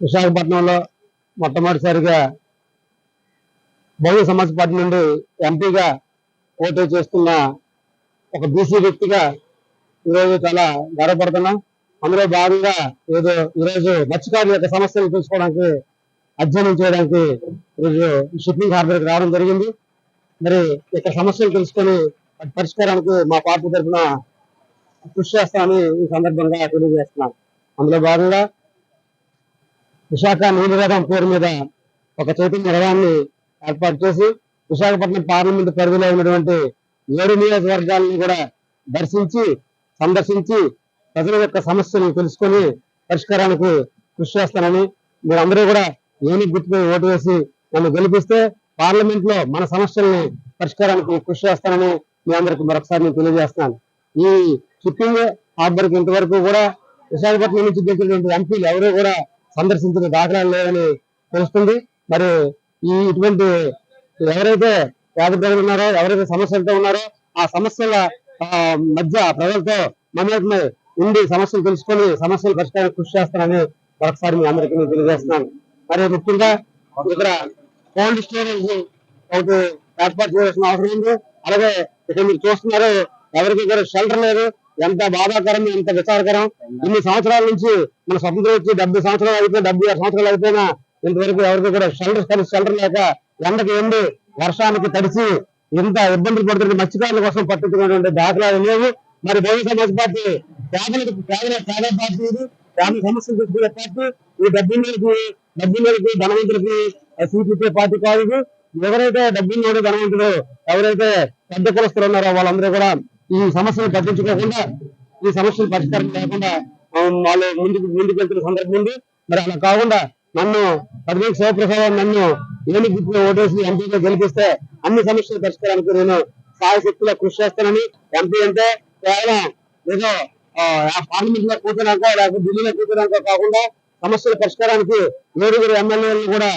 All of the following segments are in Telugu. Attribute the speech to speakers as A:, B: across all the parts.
A: విశాఖపట్నంలో మొట్టమొదటిసారిగా బహుజన సమాజ్ పార్టీ నుండి ఎంపీగా పోటీ చేస్తున్న ఒక బీసీ వ్యక్తిగా ఈరోజు చాలా గర్వపడుతున్నాం. అందులో భాగంగా ఈరోజు మత్స్యకారుల యొక్క సమస్యలు తెలుసుకోవడానికి, అధ్యయనం చేయడానికి ఈరోజు షిప్పింగ్ హార్బర్కి రావడం జరిగింది. మరి ఇక్కడ సమస్యలు తెలుసుకొని పరిష్కారానికి మా పార్టీ తరఫున కృషి చేస్తామని ఈ సందర్భంగా తెలియజేస్తున్నాం. అందులో భాగంగా విశాఖ నీలి రథం పేరు మీద ఒక చైతన్య రథాన్ని ఏర్పాటు చేసి విశాఖపట్నం పార్లమెంటు పరిధిలో ఉన్నటువంటి 7 నియోజకవర్గాలను కూడా సందర్శించి ప్రజల యొక్క సమస్యలను తెలుసుకొని పరిష్కారానికి కృషి చేస్తానని, మీరందరూ కూడా ఏనుగు గుర్తుపై ఓటు వేసి నన్ను గెలిపిస్తే పార్లమెంట్ లో మన సమస్యల్ని పరిష్కారానికి కృషి చేస్తానని మీ అందరికి మరొకసారి నేను తెలియజేస్తున్నాను. ఈ షిప్పింగ్ హార్బర్కి ఇంతవరకు కూడా విశాఖపట్నం నుంచి గెలిచినటువంటి ఎంపీలు ఎవరూ కూడా సందర్శించిన దాఖలాలు లేవని తెలుస్తుంది. మరి ఇటువంటి ఎవరైతే పేద ప్రజలు ఉన్నారో, ఎవరైతే సమస్యలతో ఉన్నారో ఆ సమస్యల మధ్య ప్రజలతో మమేకమై ఉండి సమస్యలు తెలుసుకొని సమస్యలు పరిష్కారానికి కృషి చేస్తానని మరొకసారి మీ అందరికీ నేను తెలియజేస్తున్నాను. మరి ముఖ్యంగా ఇక్కడ కోల్డ్ స్టోరేజ్ ఒకటి ఏర్పాటు చేయాల్సిన అవసరం ఉంది. అలాగే ఇక్కడ మీరు చూస్తున్నారు, ఎవరికి కూడా షెల్టర్ లేదు. ఎంత బాధాకరం, ఎంత విచారకరం. ఇన్ని సంవత్సరాల నుంచి మన స్వతంత్రం వచ్చి 70 సంవత్సరాలు అయిపోయి 76 సంవత్సరాలు అయిపోయినా ఇంతవరకు ఎవరికి కూడా షెల్టర్ లేక ఎండకి ఎండి వర్షానికి తడిసి ఇంత ఇబ్బందులు పడుతున్న మత్స్యకారుల కోసం పట్టుకున్నటువంటి దాఖలాలు లేవు. మరి బహుజన సమాజ్ పార్టీ పేద పార్టీ ఇది, పేద సమస్యలు తీసుకునే పార్టీ. ఈ డబ్బులకి ధనవంతులకి సూచించే పార్టీ కాదు ఇది. ఎవరైతే డబ్బులు ధనవంతులు, ఎవరైతే పెద్ద కులస్తులు ఉన్నారో వాళ్ళందరూ కూడా ఈ సమస్యలు పట్టించుకోకుండా, ఈ సమస్యలు పరిష్కారం లేకుండా వాళ్ళు ముందుకు వెళ్తున్న సందర్భం ఉంది. మరి అలా కాకుండా నన్ను పద్మేశ్వర శివప్రసాద్ నన్ను ఏనుగు గుర్తుపై ఓటేసి ఎంపీగా గెలిపిస్తే అన్ని సమస్యల పరిష్కారానికి నేను సాయశక్తిలో కృషి చేస్తానని. ఎంపీ అంటే కేవలం ఏదో పార్లమెంట్ లో కూర్చోడానికో లేకపోతే ఢిల్లీలో కూర్చోడానికో కాకుండా సమస్యల పరిష్కారానికి 7 ఎమ్మెల్యేలను కూడా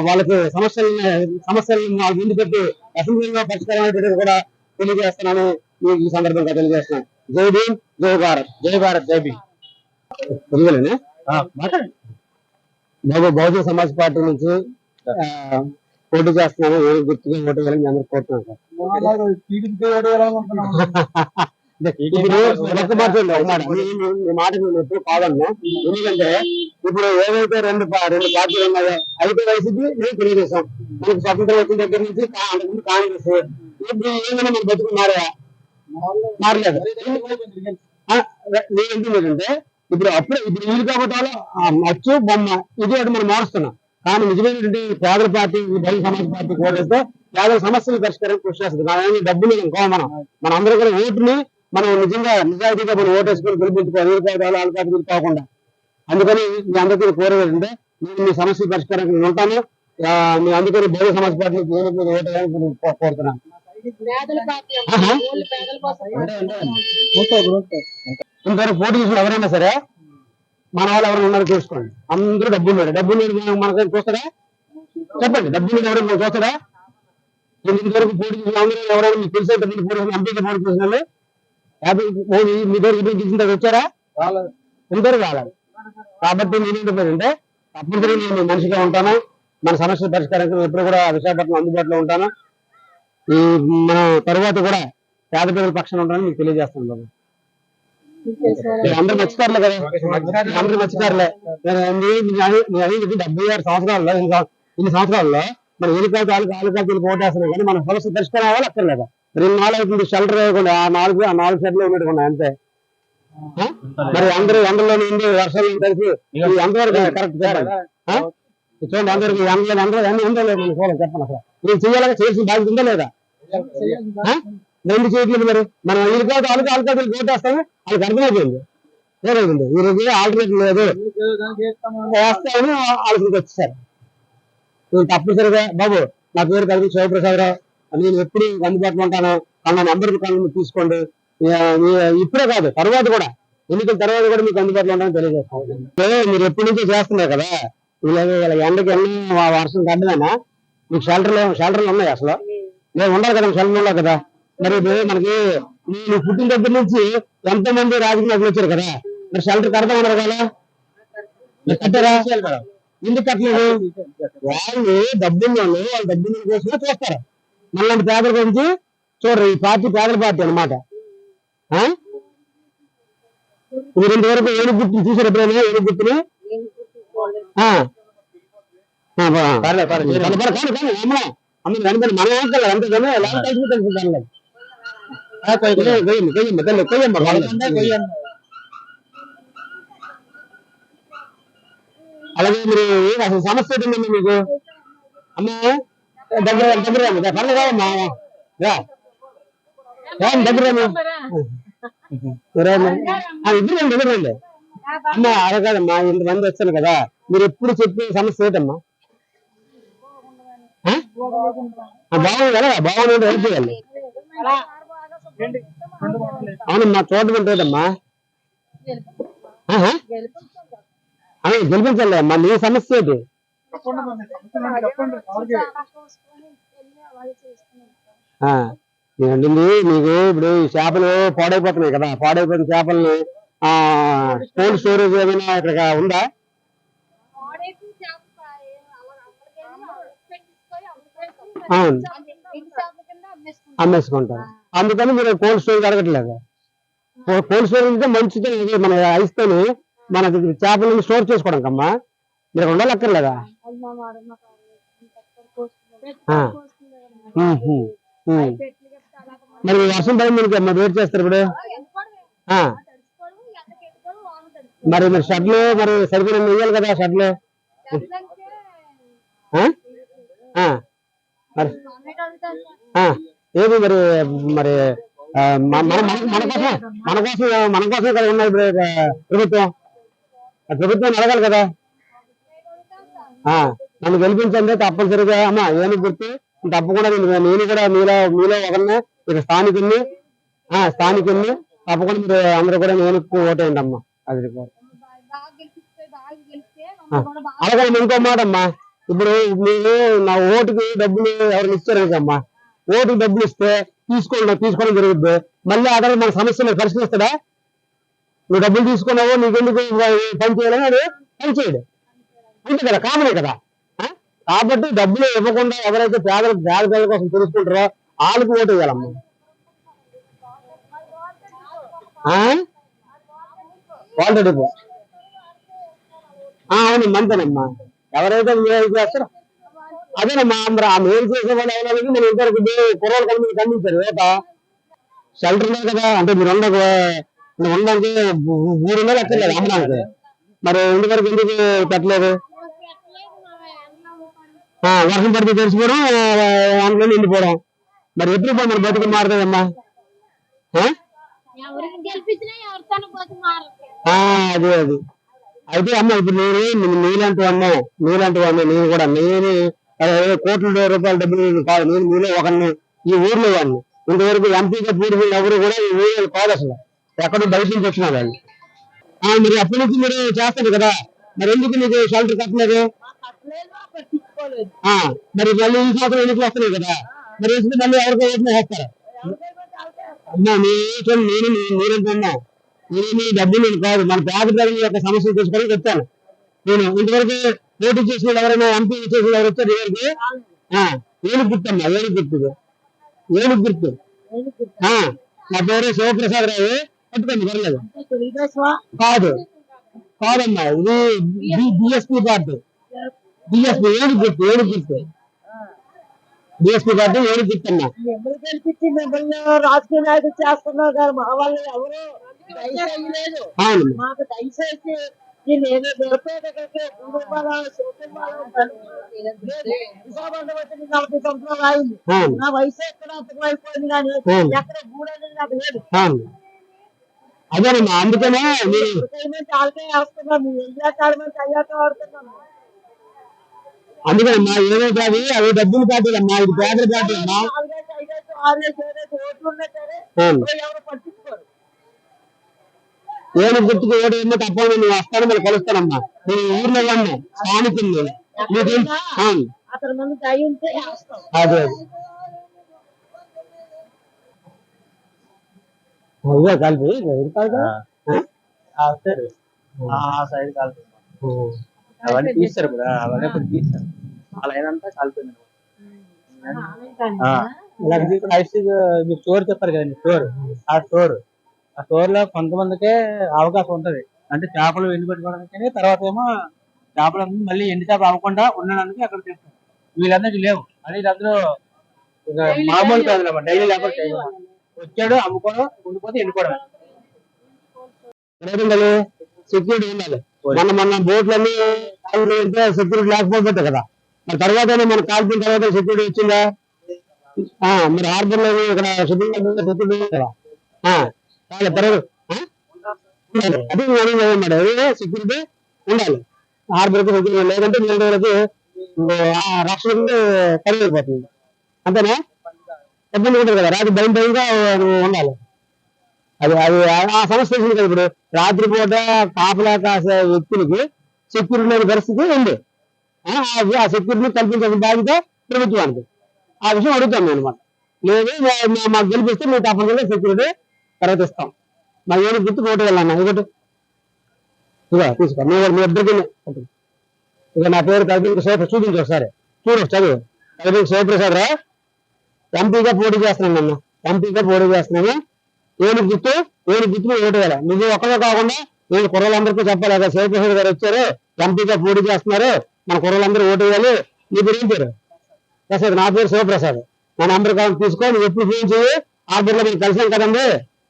A: వాళ్ళకి సమస్యలను వాళ్ళ ముందు పెట్టి అసెంబ్లీలో పరిష్కారం అయ్యేటట్టు కూడా తెలియజేస్తున్నాను. ఈ సందర్భంగా తెలియజేస్తున్నాను. జై భీమ్, జై భారత్, జై భారత్, జై భీమ్. బహుజన సమాజ్ పార్టీ నుంచి పోటీ చేస్తున్నాను. ఏం గుర్తుగా ఓటు వేయాలని మీ అందరూ కోరుతున్నాను సార్. మాట నేను ఎప్పుడు కాదన్నా. ఎందుకంటే ఇప్పుడు ఏవైతే రెండు పార్టీలు ఉన్నాయో అయితే వైసీపీ నేను తెలియజేశాం. మనకు స్వతంత్రం వచ్చిన దగ్గర నుంచి అంతకుముందు కాంగ్రెస్. ఇప్పుడు ఏమైనా మన బతుకు మారలేదు. నేను ఎందుకంటే ఇప్పుడు వీలు కాబట్టి అచ్చు బొమ్మ ఇది ఒకటి మనం మారుస్తున్నాం. కానీ నిజమైనటువంటి పేదల పార్టీ బహుజన సమాజ్ పార్టీ ఓటేస్తే పేదల సమస్యలు పరిష్కారం కృషి చేస్తుంది. డబ్బులు మన అందరూ కూడా ఓటుని మనం నిజాయితీగా మనం ఓటేసుకొని గెలిపించుకోవాలి. ఆల్కాపీలు కాకుండా. అందుకని మీ అందరికీ కోరేదంటే నేను మీ సమస్య పరిష్కారానికి నేను ఉంటాను. మీ అందుకని బహుజన సమాజ్ పార్టీ ఓటేయాలని కోరుతున్నాను. ఇంతవరకు పోటీ చేసిన ఎవరైనా సరే మన వాళ్ళు ఎవరైనా ఉన్నారో చూసుకోండి. అందరూ డబ్బులు మనకైనా చూస్తారా? చెప్పండి, డబ్బులు ఎవరైనా చూస్తారా? ఇంతవరకు పోటీ చేసిన అందరూ ఎవరైనా మీకు తెలిసే పోటీ చేసిన ఎంపీగా పోటీ చేసిన వాళ్ళు మీ దగ్గర గెలిచిన తర్వాత వచ్చారా? ఇంతవరకు రాలేదు. కాబట్టి నేనేంటంటే తప్పనిసరిగా నేను మనిషిగా ఉంటాను. మన సమస్యల పరిష్కారానికి ఎప్పుడు కూడా విశాఖపట్నం అందుబాటులో ఉంటాను. ఈ మన తరువాత కూడా పేద ప్రజల పక్షాన ఉంటానని మీకు తెలియజేస్తాను బాబు. అందరూ మత్స్యకారులే కదా, అందరూ మత్స్యకారులే. 76 సంవత్సరాల్లో ఇన్ని సంవత్సరాల్లో మన ఆలుకాయలు ఓటేస్తున్నాం. కానీ మన సమస్య పరిష్కారం అవ్వాలి అక్కర్లేదా? 2 నాలుగు అవుతుంది షెల్టర్ వేయకుండా ఆ 4 షెడ్లు ఉన్నట్టుకున్నాయి అంతే. మరి అందరూ ఎండలో నుండి వర్షాలు కలిసి ఎంతవరకు కరెక్ట్ చూడండి. అందరికి ఎండలో లేదు మన చూడాలి. చెప్పండి అసలు నేను చేయాల్సిన బాధ్యత ఉందా లేదా? 2 చేయట్లేదు. మరి మనం ఆలుకాయలు ఓటేస్తాము. వాళ్ళకి అర్థమైపోయింది. ఏమైంది ఈరోజు ఆల్టర్నేటివ్ లేదు వేస్తామని ఆలోచనకి వచ్చేసారు. నేను తప్పనిసరిగా బాబు నా పేరు కలిపి శివప్రసాదరావు, నేను ఎప్పుడు అందుబాటులో ఉంటాను. నా నెంబర్కి కళ్ళు తీసుకోండి. ఇప్పుడే కాదు తర్వాత కూడా, ఎన్నికల తర్వాత కూడా మీకు అందుబాటులో ఉంటానని తెలియజేస్తాను. మీరు ఎప్పటి నుంచో చేస్తున్నారు కదా, ఎండకి వర్షం కట్టమేనా మీకు షెల్టర్లు ఉన్నాయి? అసలు మేము ఉండాలి కదా, షెల్టర్ ఉండాలి కదా. మరి మనకి నేను పుట్టిన దగ్గర నుంచి ఎంతో మంది రాజకీయ నాయకులు వచ్చారు కదా, మరి షెల్టర్ కడతామన్నారు కదా, కట్టారా? ఎందుకు కట్టలేదు? వాళ్ళు డబ్బులు కోసమే చూస్తారు. మళ్ళీ పేదల గురించి చూడరు. ఈ పార్టీ పేదల పార్టీ అనమాట. మీరు ఇంతవరకు ఏనుగు గుర్తుని చూసారు ఎప్పుడైనా? ఏనుగు గుర్తుని అలాగే మీరు అసలు సమస్య ఏంటండి మీకు? అమ్మా దగ్గర దగ్గర పర్లేదమ్మా దగ్గర ఇద్దరు రండి. అమ్మా అడగదమ్మా, ఇంతమంది వచ్చాను కదా, మీరు ఎప్పుడు చెప్పే సమస్య ఏంటమ్మా? బాగుంది కదా, బాగుంది హెల్ప్ చేయాలి. అవునమ్మా, చూడటం ఏంటమ్మా? గెలిపించాలి అమ్మా. నీ సమస్య ఏంటి? మీకు ఇప్పుడు చేపలు పాడైపోతున్నాయి కదా, పాడైపోయిన చేపల్ని కోల్డ్ స్టోరేజ్ ఏమైనా ఇక్కడ ఉందా? అవును, అమ్మేసుకుంటారు. అందుకని మీరు కోల్డ్ స్టోరేజ్ అడగట్లేదు. కోల్డ్ స్టోరేజ్ అంటే మంచిది, మన ఐస్తోని మనకి చేపలను స్టోర్ చేసుకోవడం కమ్మా. మీరు ఉండాలక్కర్లేదా? మరి వర్షం పడి మీకు మరి వెయిట్ చేస్తారు ఇప్పుడు. మరి మీరు షర్ట్లు మరి సరిగ్గా వేయాలి కదా షర్ట్లు. మరి ఏది మరి మరి మన కోసం కదా ఉన్నాయి ప్రభుత్వం. ప్రభుత్వాన్ని అడగాలి కదా. నన్ను గెలిపించండి తప్పనిసరిగా. అమ్మా ఏమి గుర్తు తప్పకుండా నేను కూడా మీలో ఒకరిని, ఇక స్థానికుల్ని తప్పకుండా మీరు అందరూ కూడా నేను ఓటేయండి అమ్మా. అది అలాగే ఇంకో మాట అమ్మా, ఇప్పుడు మీరు నా ఓటుకి డబ్బులు ఎవరు ఇచ్చారనుకమ్మా, ఓటుకి డబ్బులు ఇస్తే తీసుకోవడం జరుగుద్ది. మళ్ళీ అక్కడ మన సమస్యలు పరిశీలిస్తాడా? నువ్వు డబ్బులు తీసుకున్నావు, నీకెందుకు పని చేయాలని అది పని చేయడు. అంతే కదా, కామనే కదా. కాబట్టి డబ్బులు ఇవ్వకుండా ఎవరైతే పేద కోసం తెలుసుకుంటారో వాళ్ళకి ఓటు వేయాలమ్మా. వాళ్ళ డబ్బు అవును, మంతేనమ్మా. ఎవరైతే మేలు చేస్తారో అదేనమ్మా. మరి ఆ మేలు చేసే వాళ్ళు ఎవరికి మనం ఇంతవరకు కుర్రోళ్ళు కలిసి ఖండించారు. షెల్టర్ లేదు కదా, అంటే మీరు ఉండడానికి 3 నెలలు ఎక్కర్లేదు అమ్మడానికి. మరి ఇంతవరకు ఎందుకు పెట్టలేదు? వర్షం పడితే తెరిచిపోవడం, అందులో నిండిపోవడం. మరి ఎప్పుడు మన బతుకు మారుతుందమ్మా? అదే అయితే అమ్మ, ఇప్పుడు నీలాంటి వాడిని నేను కూడా కోట్ల రూపాయల డబ్బులు కాదు. నేను మీలో ఒకరిని, ఈ ఊర్లో వాడిని. ఇంతవరకు ఎంపీగా పూర్వీకులు ఎవరు కూడా ఈ ఊళ్ళో కాదు అసలు, ఎక్కడో బయట నుంచి వచ్చిన వాళ్ళు. మీరు అప్పటి నుంచి మీరు చేస్తారు కదా, మరి ఎందుకు మీకు షెల్టర్ కట్టలేదు? మరి మళ్ళీ ఈ సంవత్సరం ఎన్నికలు వస్తున్నాయి కదా, మరి వేసుకుంటే మళ్ళీ ఎవరికో ఓట్లు వేస్తారు. అమ్మా నేనంటున్నా, నేనేమి డబ్బులు కాదు, మన పేద ప్రజల యొక్క సమస్యలు తెలుసుకొని చెప్తాను. నేను ఇంతవరకు పోటీ చేసిన ఎవరైనా ఎంపీ చేసిన ఎవరు వచ్చారు ఎవరికి? ఏనుగు గుర్తమ్మా, ఏనుగు గుర్తు. నా పేరు శివప్రసాద్ రావు. పట్టుకోండి, పర్లేదు. కాదమ్మా, ఇది బిఎస్పీ పార్టీ. బిఎస్పీ ఏనుగు గుర్తు. బిఎస్పీ పార్టీ ఏనుగు గుర్తమ్మా.
B: రాజకీయ నాయకులు చేస్తున్నారు కానీ మా వాళ్ళు ఎవరు దయచేయలేదు. మాకు దయచేసి విశాఖపట్నం వచ్చి 40 సంవత్సరాలు అయింది. నా వయసు ఎక్కడ అయిపోయింది కానీ ఎక్కడ గూడనేది నాకు లేదు.
A: అదేనమ్మా, అందుకనే
B: చాలకే వేస్తున్నాం. మీ ఇండియా కాలమంది అయ్యాక ఆడుతున్నాము.
A: అందుకనమ్మా ఏదైతే అవి డబ్బులు పార్టీలమ్మా, ఇది పేదల పార్టీ అమ్మా.
B: 4, 5, 6 ఓట్లు ఉన్నా సరే ఎవరు పట్టించుకోరు.
A: ఏడు గుర్తుకు ఓటు ఏమో తప్పని నువ్వు వస్తాను, మళ్ళీ కలుస్తానమ్మా. నేను ఊర్లో వాడిని, స్థానికులు. అదే కలిపి
C: అవన్నీ తీస్తారు కదా, అవన్నీ ఇప్పుడు తీస్తారు. ఆ లైన్ అంతా కాలిపోయింది. మీరు స్టోర్ చెప్పారు కదండి, ఆ స్టోర్ లో కొంతమందికే అవకాశం ఉంటది. అంటే చేపలు ఎండి పెట్టుకోవడానికి, తర్వాత ఏమో చేపలు మళ్ళీ ఎండి చేప అవ్వకుండా ఉండడానికి అక్కడ చేస్తారు. వీళ్ళందరికీ లేవు. అది అందరూ మామూలు కాదు, డైలీ లేబర్ వచ్చాడు, అమ్ముకోవడం, ఉండిపోతే ఎండుకోవడం.
A: సెక్యూరిటీ ఉండాలి. మన బోట్లన్నీ సెక్యూరిటీ లేకపోతే కదా, మరి తర్వాత మన కాల్చిన తర్వాత సెక్యూరిటీ వచ్చిందా? మరి హార్బర్ లో ఇక్కడ సెక్యూరిటీ కదా, అదే సెక్యూరిటీ ఉండాలి. హార్బర్ కి సెక్యూరిటీ లేదంటే నీళ్ళకి రక్షణ కలిగిపోతుంది. అంతేనా? ఇబ్బంది ఉంటుంది కదా, రాత్రి భయంగా ఉండాలి. అది అది ఆ సమస్య వచ్చింది కదా. ఇప్పుడు రాత్రిపూట కాపలా కాసే వ్యక్తులకి సెక్యూరిటీ లేని పరిస్థితి ఉంది. ఆ సెక్యూరిటీని కల్పించాల్సిన బాధ్యత ప్రభుత్వానికి. ఆ విషయం అడుగుతాం మేము అనమాట. లేదు మాకు గెలిపిస్తే మేము తప్పనిసరిగా సెక్యూరిటీ తర్వాత ఇస్తాం. మా ఏమి గుర్తు ఓటు వెళ్ళాను ఇక తీసుకో. మీ ఇద్దరికి ఇక నా పేరు కవిత శివప్రసాద్, చూపించు ఒకసారి, చూడు చదువు. కవిత శివప్రసాద్ రా, ఎంపీగా పోటీ చేస్తున్నాను. నన్ను ఎంపీగా పోటీ చేస్తున్నాను. ఏమి గుర్తు మీద ఓటు వేయాలి. నువ్వు ఒక్కడే కాకుండా నేను కుర్రలందరికీ చెప్పాలి కదా, శివప్రసాద్ గారు వచ్చారు, ఎంపీగా పోటీ చేస్తున్నారు, మన కుర్రలందరూ ఓటు వేయాలి. నీ పేరు ఏం పేరు? ప్రసాద్. నా పేరు శివప్రసాద్. నా నెంబర్ కావాలి తీసుకో. నువ్వు ఎప్పుడు ఫోన్ చేయి. ఆర్డర్లో మీరు కలిసాం కదండి,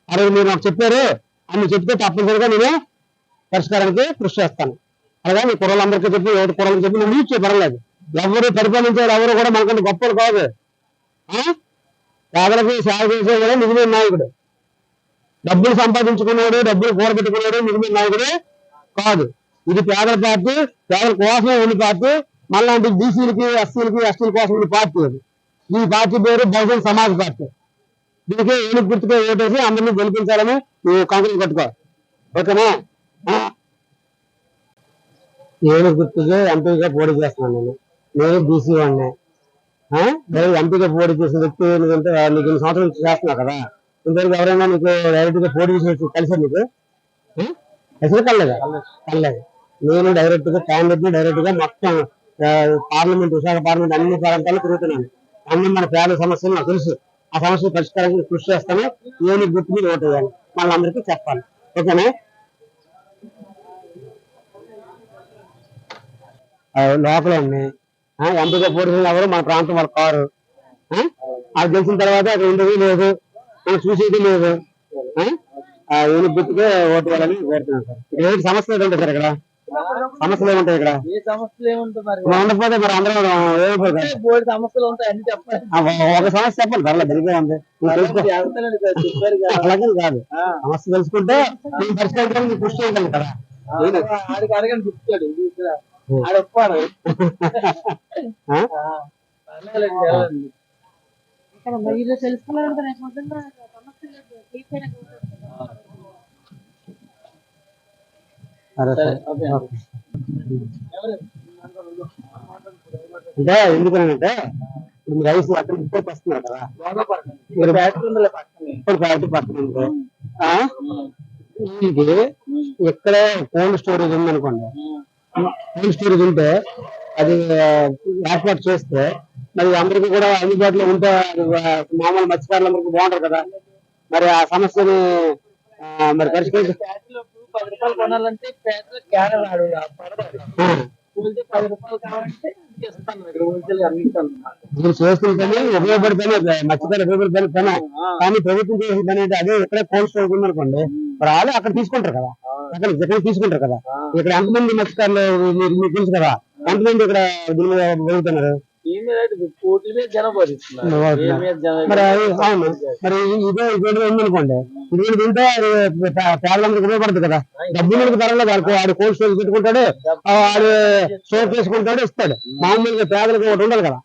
A: ఆ రోజు మీరు నాకు చెప్పారు అని చెప్తే తప్పనిసరిగా నేను పరిష్కారానికి కృషి చేస్తాను. అలాగే నీ కుర్రలందరికీ చెప్పి, ఓటు కుర్రలకు చెప్పి నువ్వు యూజ్ పర్వాలేదు. ఎవరు పరిపాలించారు, ఎవరు కూడా మనకంటే గొప్పలు కాదు. పేదలకు సేవ చేసేవాడు నిజమైన నాయకుడు. డబ్బులు సంపాదించుకున్నాడు, డబ్బులు కూడబెట్టుకున్నాడు నిజమైన నాయకుడే కాదు. ఇది పేదల పార్టీ, పేదల కోసం ఉన్న పార్టీ. మళ్ళీ బీసీలకి, ఎస్సీలకి, ఎస్టీల కోసం ఉన్న పార్టీ అది. ఈ పార్టీ పేరు బహుజన్ సమాజ్ పార్టీ. దీనికి ఏనుగు గుర్తుగా ఓటేసి అందరినీ గెలిపించాలని నువ్వు కంకణం కట్టుకో. ఓకేనా? ఏనుగు గుర్తుగా ఎంపీగా పోటీ చేస్తున్నాను. నేను బీసీ వాడిని. ఎంపీగా పోటీ చేసిన వ్యక్తి ఎందుకంటే నీకు 2 సంవత్సరాలు చేస్తున్నావు కదా, ఇంతవరకు ఎవరైనా నీకు డైరెక్ట్ గా పోటీ చేసి కలిసారు? నీకు అసలు కలలేదు. నేను డైరెక్ట్ గా క్యాండిడేట్ డైరెక్ట్ గా మొత్తం పార్లమెంట్, విశాఖ పార్లమెంట్ అన్ని ప్రాంతాల్లో తిరుగుతున్నాను. అన్ని మన పేద సమస్యలు నాకు తెలుసు. ఆ సమస్యలు పరిష్కారానికి కృషి చేస్తాను. ఏనుగు గుర్తు మీద ఓటు వేయాలి, మనందరికీ చెప్పాలి. ఓకేనా? లోపల ఉన్నాయి ఎంపీగా పోటీ చేసిన ఎవరు మన ప్రాంతం వాళ్ళు కారు. అది గెలిచిన తర్వాత అక్కడ ఉండేది లేదు, మనం చూసేది లేదు. ఏనుగు గుర్తుకే ఓటు వేయాలని కోరుతున్నాను సార్. ఇక్కడ ఏంటి సమస్యలు ఉంటాయి సార్? ఇక్కడ సమస్యలు ఏముంటాయి? ఇక్కడ ఉండకపోతే మరి అందరూ
C: సమస్యలు ఉంటాయి అన్ని చెప్పండి.
A: ఒక సమస్య చెప్పండి, పర్లేదు, తెలిపే ఉంది. అలాగే కాదు, సమస్య తెలుసుకుంటే నేను పరిష్కరించడానికి కృషి చేయగలను కదా.
C: అడగని చెప్తాడు
A: అంటే ఎందుకనంటే ఇప్పుడు మీరు రైస్ అక్కడ ఇంటికి వస్తున్నారు కదా, మీరు ఫ్యాక్టరీ పక్కన ఉంటే ఇది ఎక్కడే కోల్డ్ స్టోరేజ్ ఉందనుకోండి, కోల్డ్ స్టోరేజ్ ఉంటే అది ఏర్పాటు చేస్తే మరి అందరికీ కూడా అందుబాటులో ఉంటే మామూలు మత్స్యకారులందరికీ బాగుంటారు కదా. మరి ఆ సమస్యని మరి పరిష్కరించి
C: 10 రూపాయలు కొనాలంటే
A: మీరు చేస్తుంటేనే ఉపయోగపడితేనే మత్స్యకారు ఉపయోగపడితేనే. కానీ ప్రభుత్వం చేసిన పని అంటే అదే ఎక్కడ కోల్డ్ స్టోరేజ్ ఉందనుకోండి, మరి వాళ్ళు అక్కడ తీసుకుంటారు కదా, అక్కడ తీసుకుంటారు కదా. ఇక్కడ ఎంతమంది మత్స్యకారులు మీకు తెలుసు కదా, ఎంతమంది ఇక్కడ దీని మీద పెరుగుతున్నారు? మరి అవును, మరి ఇదే ఉందనుకోండి, ఇది తింటే పేదలందరికీ ఉపయోగపడుతుంది కదా. డబ్బులకు ధరలేదు, ఆడు కోల్డ్ స్టోరేజ్ పెట్టుకుంటాడు, ఆడు స్టోర్ చేసుకుంటాడు, ఇస్తాడు. మామూలుగా పేదలకు ఒకటి ఉండదు కదా,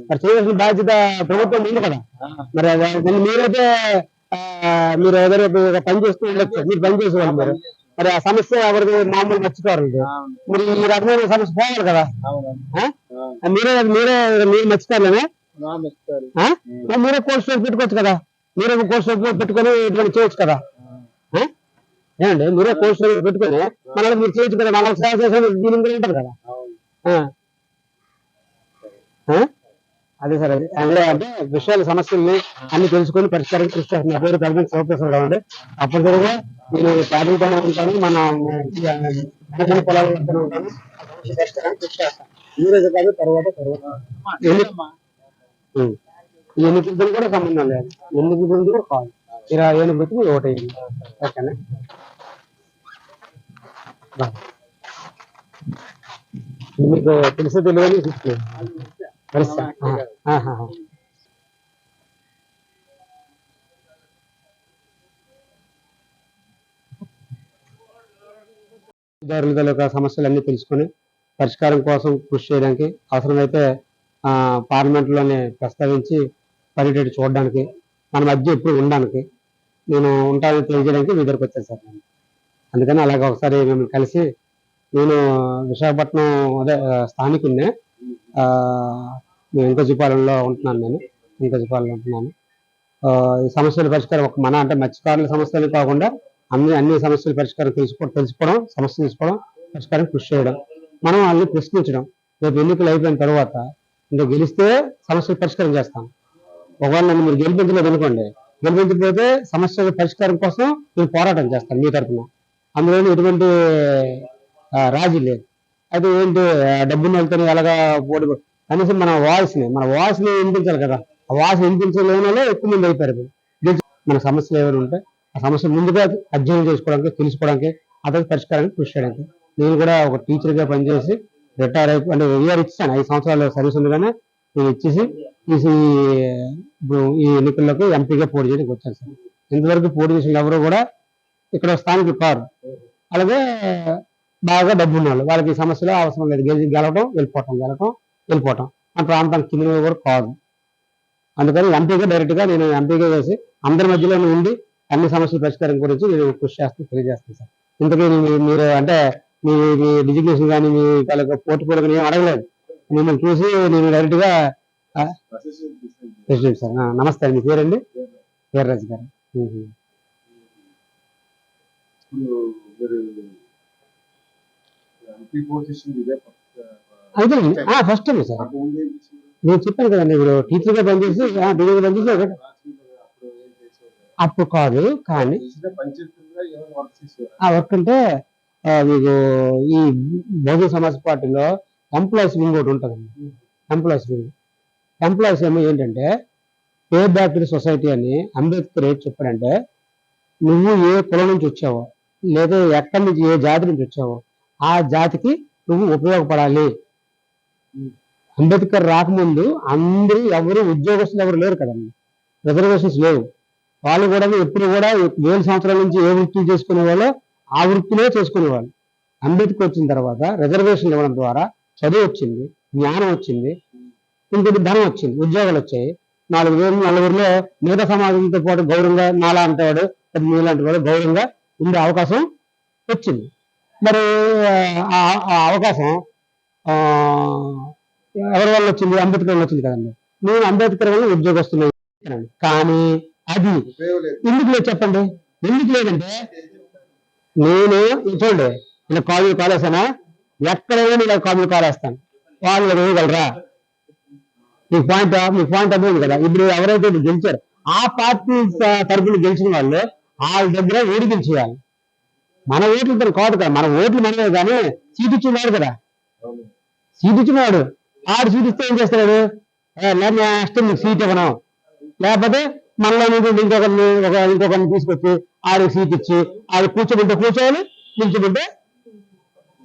A: మరి చేయాల్సిన బాధ్యత ప్రభుత్వం ఉంది కదా. మరి మీరైతే మీరు ఏదైనా పని చేస్తూ ఉండొచ్చు, మీరు పని చేసేవాళ్ళు. మరి ఆ సమస్య ఎవరికి మామూలు మర్చిపోవాలి. మరి ఈ రకమైన సమస్య పోవాలి కదా. మీరు మర్చిపోలేమే, మీరే కోల్డ్ స్టోరేజ్ పెట్టుకోవచ్చు కదా. మీరే కోల్డ్ స్టోరేజ్ పెట్టుకొని ఇటువంటి చేయొచ్చు కదా. ఏమండి, మీరే కోల్డ్ స్టోరేజ్ పెట్టుకొని మనల్ని మీరు చేయొచ్చు కదా. మనల్ని సేవ చేసే దీని ఉంటారు కదా. ఆ, ఆ? అదే సార్ అది అందులో అంటే విషయాల సమస్యల్ని అన్ని తెలుసుకొని పరిష్కారం కృషి చేస్తున్నారు. నా పేరు కల్పన శివప్రసాద్ అండి. అప్పటికైనా నేను ప్యాటర్న్తోనే ఉంటాను, మన వెనకల పొలాలు ఉంటాను, ఆ సమస్య పరిష్కారానికి కృషి చేస్తాను. ఈ రోజు కాదు, తర్వాత ఉం. ఈ ఎన్నికలతో కూడా సంబంధం లేదు, ఎన్నికలతో కూడా కాదు, ఇలా ఏనుగురికి ఓటేయండి. ఓకేనా? రా. మీకు తెలిసే తెలియని తెలుసా? దారుల యొక్క సమస్యలన్నీ తెలుసుకొని పరిష్కారం కోసం కృషి చేయడానికి, అవసరమైతే పార్లమెంట్ లోనే ప్రస్తావించి పర్యటన చూడడానికి, మన మధ్య ఎప్పుడు ఉండడానికి, నేను ఉంటానని తెలియజేయడానికి మీ దగ్గరకు వచ్చాను సార్. అందుకని అలాగే ఒకసారి మిమ్మల్ని కలిసి, నేను విశాఖపట్నం అదే స్థానికున్నే, వెంకజీపాలెంలో ఉంటున్నాను. నేను వెంకజీపాలెంలో ఉంటున్నాను. ఈ సమస్యల పరిష్కారం ఒక మన అంటే మత్స్యకారుల సమస్యలు కాకుండా అన్ని సమస్యల పరిష్కారం తెలుసుకోవడం, సమస్య తీసుకోవడం, పరిష్కారం కృషి చేయడం, మనం వాళ్ళని ప్రశ్నించడం. రేపు ఎన్నికలు అయిపోయిన తర్వాత ఇంకా గెలిస్తే సమస్యలు పరిష్కారం చేస్తాం. ఒకవేళ నన్ను మీరు గెలిపించలేదు అనుకోండి, గెలిపించకపోతే సమస్యల పరిష్కారం కోసం నేను పోరాటం చేస్తాను మీ తరఫున. అందులో ఎటువంటి రాజీ లేదు. అయితే ఏంటి డబ్బున్న వెళ్తే ఎలాగా పోటీ, కనీసం మన వాయిస్ని వినిపించాలి కదా. ఆ వాయిస్ వినిపించలేని వాళ్ళే ఎక్కువ మంది అయిపోయారు. మన సమస్యలు ఏమైనా ఉంటే ఆ సమస్య ముందుగా అధ్యయనం చేసుకోవడానికి, తెలుసుకోవడానికి, అతనికి పరిష్కారానికి కృషి చేయడానికి. నేను కూడా ఒక టీచర్గా పనిచేసి రిటైర్ అయిపోయి అంటే ఇయర్ ఇచ్చాను, 5 సంవత్సరాల సర్వీస్ ఉండగానే నేను ఇచ్చేసి ఈ ఎన్నికల్లోకి ఎంపీగా పోటీ చేయడానికి వచ్చాను సార్. ఇంతవరకు పోటీ చేసిన ఎవరు కూడా ఇక్కడ స్థానికులు కారు. అలాగే బాగా డబ్బు ఉన్న వాళ్ళకి ఈ సమస్యలు అవసరం లేదు, గెలవడం వెళ్ళిపోవటం ఆ ప్రాంతానికి చెందినవి కూడా కాదు. అందుకని ఎంపీగా డైరెక్ట్గా నేను ఎంపీగా వేసి అందరి మధ్యలో ఉండి అన్ని సమస్యల పరిష్కారం గురించి నేను కృషి తెలియజేస్తాను సార్. ఇంతకీ మీరు అంటే మీ డిజిగ్నేషన్ కానీ మీ పోర్ట్ఫోలియో కానీ ఏం అడగలేదు. మిమ్మల్ని చూసి నేను డైరెక్ట్గా ప్రెసిడెంట్ సార్. నమస్తే, మీ పేరండి? వీర్రాజు గారు. అయితే ఫస్ట్ టైం సార్. నేను చెప్పాను కదండి, ఇప్పుడు టీచర్గా పనిచేసి డిగ్రీగా పనిచేసి అప్పుడు కాదు. కానీ ఆ వర్క్ అంటే మీకు ఈ బహుజన సమాజ్ పార్టీలో ఎంప్లాయీస్ వింగ్ ఒకటి ఉంటుందండి. ఎంప్లాయీస్ ఏమో ఏంటంటే పే బ్యాక్ టు సొసైటీ అని అంబేద్కర్ ఏం చెప్పాడంటే, నువ్వు ఏ కులం నుంచి వచ్చావో లేదా ఎక్కడి నుంచి ఏ జాతి నుంచి వచ్చావో ఆ జాతికి నువ్వు ఉపయోగపడాలి. అంబేద్కర్ రాకముందు ఎవరు ఉద్యోగస్తులు ఎవరు లేరు కదండి, రిజర్వేషన్స్ లేవు. వాళ్ళు కూడా ఎప్పుడు కూడా 1000 సంవత్సరాల నుంచి ఏ వృత్తులు చేసుకునే వాళ్ళు ఆ వృత్తిలో చేసుకునేవాళ్ళు. అంబేద్కర్ వచ్చిన తర్వాత రిజర్వేషన్ ఇవ్వడం ద్వారా చదువు వచ్చింది, జ్ఞానం వచ్చింది, ఇంకొకటి ధనం వచ్చింది, ఉద్యోగాలు వచ్చాయి. 4,000 నలుగురిలో మిగతా సమాజంతో పాటు గౌరవంగా నాలాంటి వాడు మీలాంటి వాడు గౌరవంగా ఉండే అవకాశం వచ్చింది. మరి ఆ అవకాశం ఎవరి వల్ల వచ్చింది? అంబేద్కర్ వల్ల వచ్చింది కదండి. నేను అంబేద్కర్ వల్ల ఉద్యోగస్తున్నాను. కానీ అది ఎందుకు లేదు చెప్పండి? ఎందుకు లేదంటే నేను చూడండి, ఇలా కాలేసానా, ఎక్కడైనా నేను కాలేస్తాను, వాళ్ళు వేయగలరా? మీ పాయింట్ అర్థమైంది కదా. ఇప్పుడు ఎవరైతే గెలిచారు ఆ పార్టీ తరఫున గెలిచిన వాళ్ళు వాళ్ళ దగ్గర ఓడి గెలిచేయాలి. మన ఓట్లతో కాదు కదా, మన ఓట్లు మనమే, కానీ సీట్ ఇచ్చినాడు కదా, సీట్ ఇచ్చినాడు. ఆడు సీట్ ఇస్తే ఏం చేస్తాడు? నెక్స్ట్ మీకు సీట్ ఇవ్వను, లేకపోతే మనలో ఇంకొకరిని తీసుకొచ్చి ఆడికి సీట్ ఇచ్చి ఆడు కూర్చోబెట్టే కూర్చోవాలి,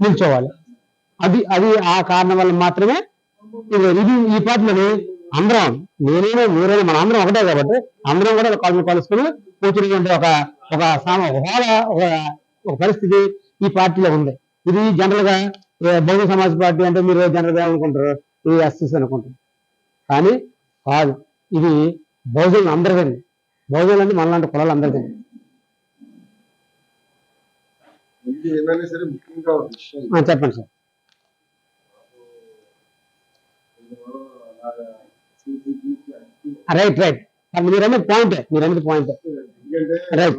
A: నిల్చోవాలి. అది ఆ కారణం వల్ల మాత్రమే ఇది ఈ పార్టీలోని అందరం, నేనైనా మీరైనా మన అందరం ఒకటే కాబట్టి అందరం కూడా కలుసుకుని కూర్చుని ఒక పరిస్థితి ఈ పార్టీలో ఉంది. ఇది జనరల్ గా బహుజన సమాజ్ పార్టీ అంటే మీరు జనరల్ గా అనుకుంటారు, ఇది ఎస్ఎస్ అనుకుంటారు. కానీ కాదు, ఇది బహుజనులు అందరికండి. బహుజనులు అంటే మనలాంటి కులాలు అందరికండి. చెప్పండి సార్. రైట్ మీరన్నది పాయింట్ రైట్.